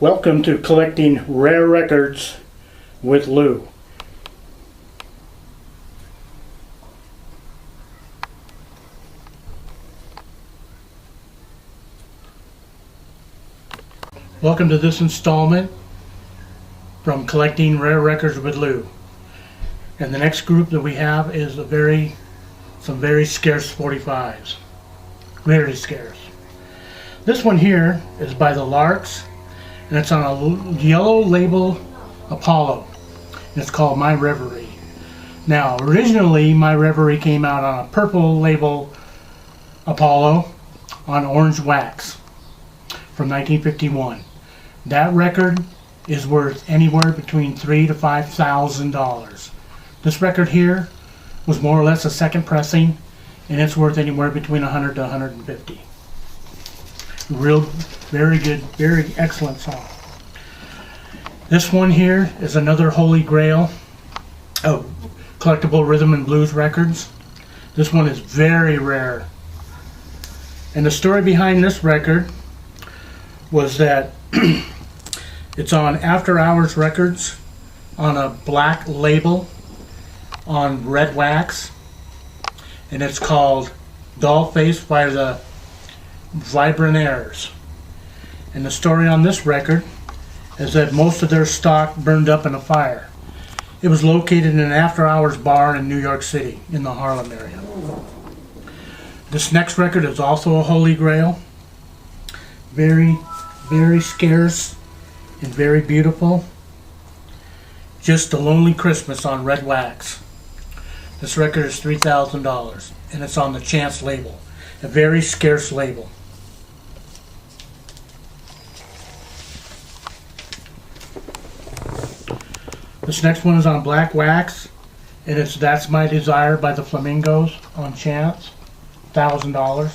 Welcome to Collecting Rare Records with Lou. Welcome to this installment from Collecting Rare Records with Lou. And the next group that we have is some very scarce 45s. Very scarce. This one here is by the Larks, and it's on a yellow label Apollo, and it's called My Reverie. Now, originally My Reverie came out on a purple label Apollo on orange wax from 1951. That record is worth anywhere between $3,000 to $5,000. This record here was more or less a second pressing, and it's worth anywhere between $100 to $150. Real, very good, very excellent song. This one here is another holy grail of collectible rhythm and blues records. This one is very rare. And the story behind this record was that it's on After Hours Records on a black label on red wax, and it's called Doll Face by the Vibrant Airs. And the story on this record is that most of their stock burned up in a fire. It was located in an after-hours bar in New York City, in the Harlem area. This next record is also a holy grail. Very, very scarce and very beautiful. Just a Lonely Christmas on red wax. This record is $3,000, and it's on the Chance label, a very scarce label. This next one is on black wax, and it's That's My Desire by the Flamingos on Chance, $1,000.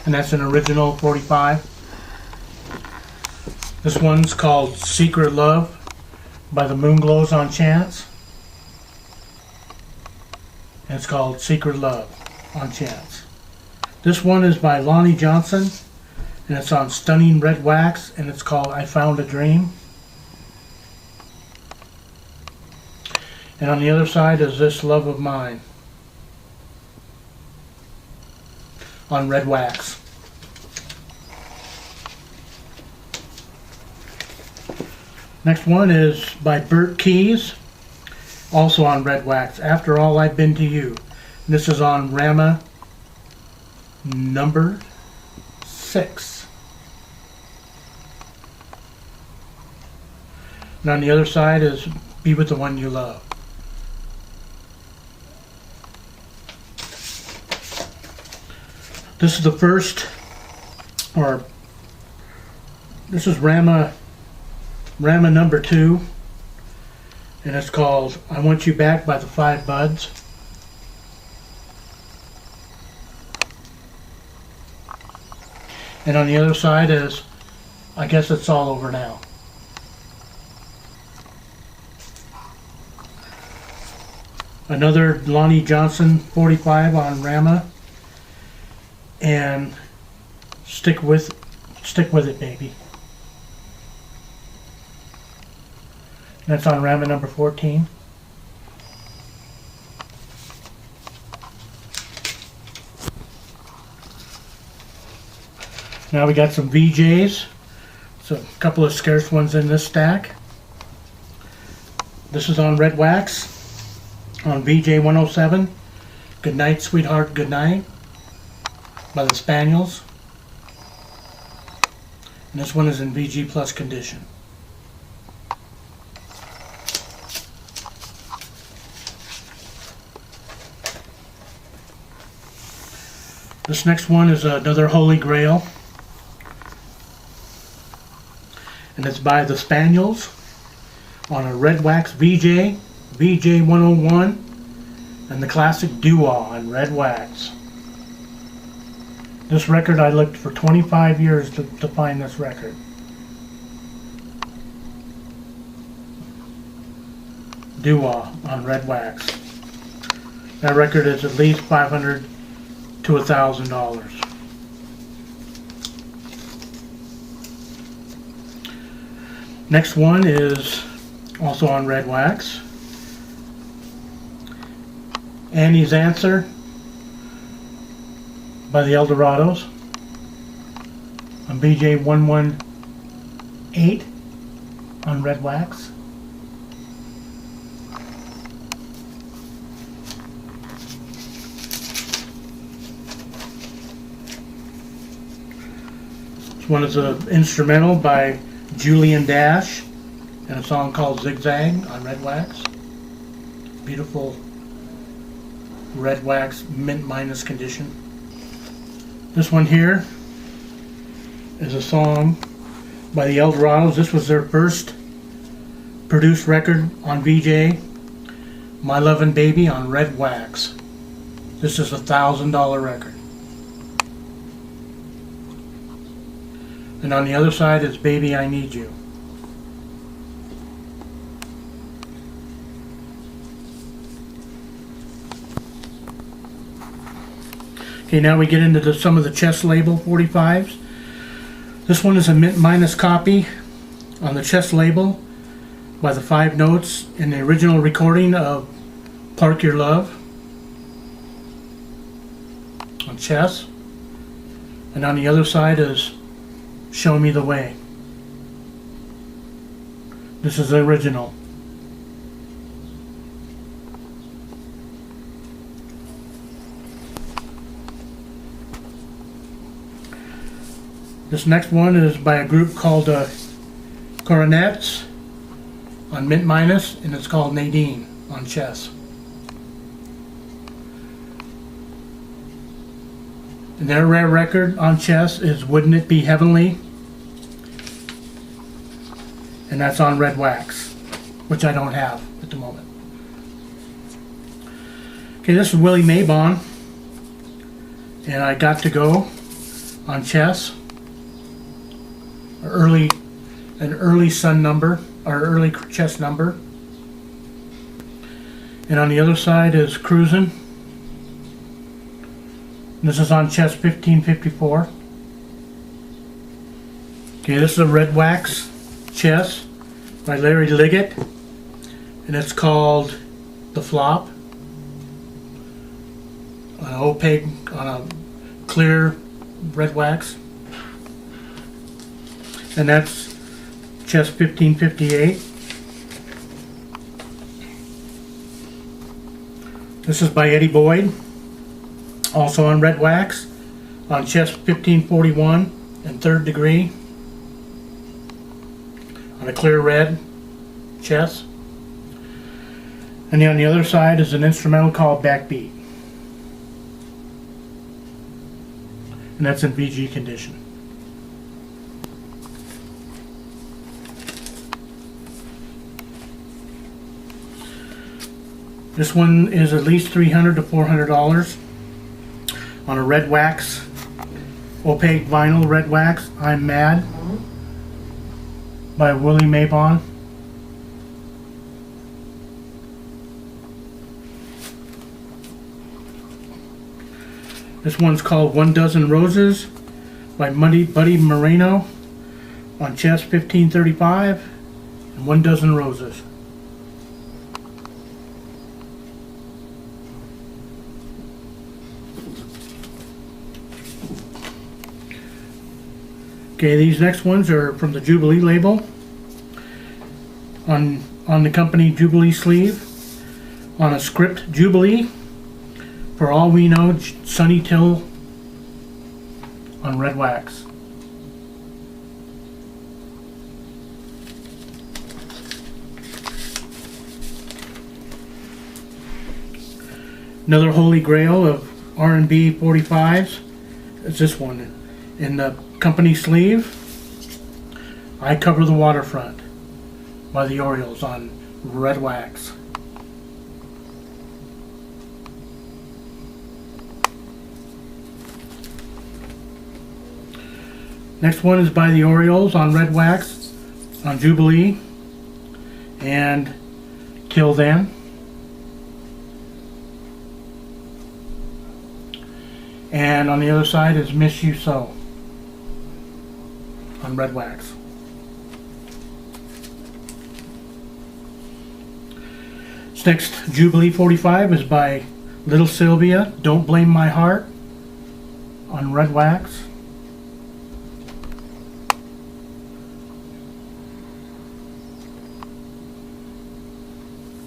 And that's an original 45. This one's called Secret Love by the Moonglows on Chance. And it's called Secret Love on Chance. This one is by Lonnie Johnson, and it's on stunning red wax, and it's called I Found a Dream. And on the other side is This Love of Mine on red wax. Next one is by Bert Keys, also on red wax, After All I've Been to You. And this is on Rama number 6. And on the other side is Be With the One You Love. This is the first, or this is Rama number 2, and it's called I Want You Back by the Five Buds. And on the other side is I Guess It's All Over Now. Another Lonnie Johnson 45 on Rama, and Stick with It, Baby. That's on Rama number 14. Now we got some VJs. So a couple of scarce ones in this stack. This is on red wax on VJ 107. Good Night, Sweetheart, Good Night by the Spaniels. And this one is in VG Plus condition. This next one is another Holy Grail, and it's by the Spaniels on a red wax VJ 101, and the classic Doo-Wah on red wax. This record, I looked for 25 years to find this record. Doo-Wah on red wax. That record is at least $500 to to $1,000. Next one is also on red wax. Annie's Answer by the Eldorados on BJ118 on red wax. This one is an instrumental by Julian Dash and a song called Zigzag on red wax. Beautiful red wax, mint minus condition. This one here is a song by the Eldorados. This was their first produced record on VJ, My Lovin' Baby on red wax. This is a $1,000 record. And on the other side is Baby I Need You. Okay, now we get into some of the chest label 45s. This one is a mint minus copy on the chest label by the 5 Notes in the original recording of Park Your Love on chest. And on the other side is Show Me the Way. This is the original. This next one is by a group called Coronets on mint minus, and it's called Nadine on chess. And their rare record on chess is Wouldn't It Be Heavenly, and that's on red wax, which I don't have at the moment. Okay, this is Willie Mabon, and I Got to Go on chess. An early sun number, or early chess number. And on the other side is Cruisin'. This is on chess 1554. Okay, this is a red wax chess by Larry Liggett, and it's called The Flop. On an opaque, on a clear red wax. And that's chess 1558. This is by Eddie Boyd, also on red wax, on chess 1541 and 3rd degree, on a clear red chess. And then on the other side is an instrumental called Backbeat, and that's in VG condition. This one is at least $300 to $400 on a red wax, opaque vinyl red wax, I'm Mad by Willie Mabon. This one's called 1 Dozen Roses by Buddy Moreno on chess 1535 and 1 Dozen Roses. Okay, these next ones are from the Jubilee label on the company Jubilee sleeve, on a script Jubilee, For All We Know, Sonny Till on red wax. Another holy grail of R&B 45s is this one. In the company sleeve, I Cover the Waterfront by the Orioles on red wax. Next one is by the Orioles on red wax on Jubilee and Till Then. And on the other side is Miss You So on red wax. This next Jubilee 45 is by Little Sylvia, Don't Blame My Heart on red wax.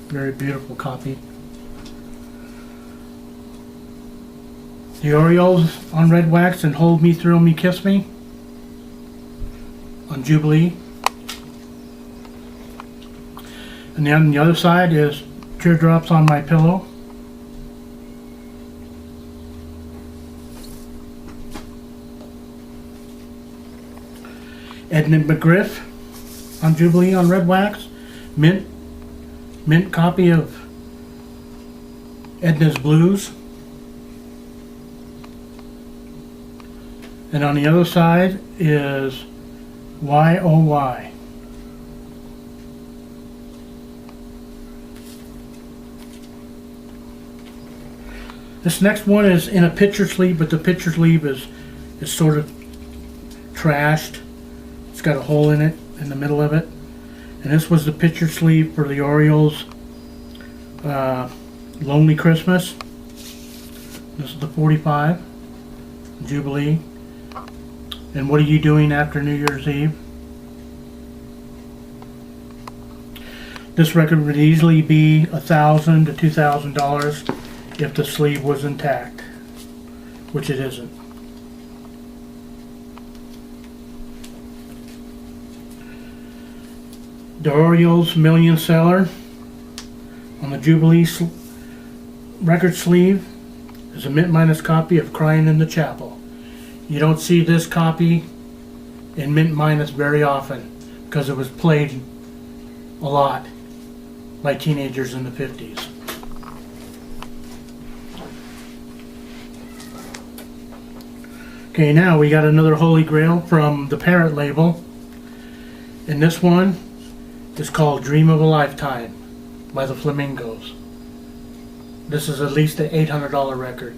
Very beautiful copy. The Orioles on red wax and Hold Me, Thrill Me, Kiss Me on Jubilee. And then on the other side is Teardrops on My Pillow. Edna McGriff on Jubilee on red wax. Mint copy of Edna's Blues. And on the other side is Why Oh Why. This next one is in a picture sleeve, but the picture sleeve is sort of trashed. It's got a hole in it, in the middle of it. And this was the picture sleeve for the Orioles Lonely Christmas. This is the 45 Jubilee. And What Are You Doing After New Year's Eve? This record would easily be $1,000 to $2,000 if the sleeve was intact, which it isn't. The Orioles Million Seller on the Jubilee record sleeve is a mint minus copy of Crying in the Chapel. You don't see this copy in mint minus very often because it was played a lot by teenagers in the 50s. Okay, now we got another Holy Grail from the Parrot label, and this one is called Dream of a Lifetime by the Flamingos. This is at least an $800 record.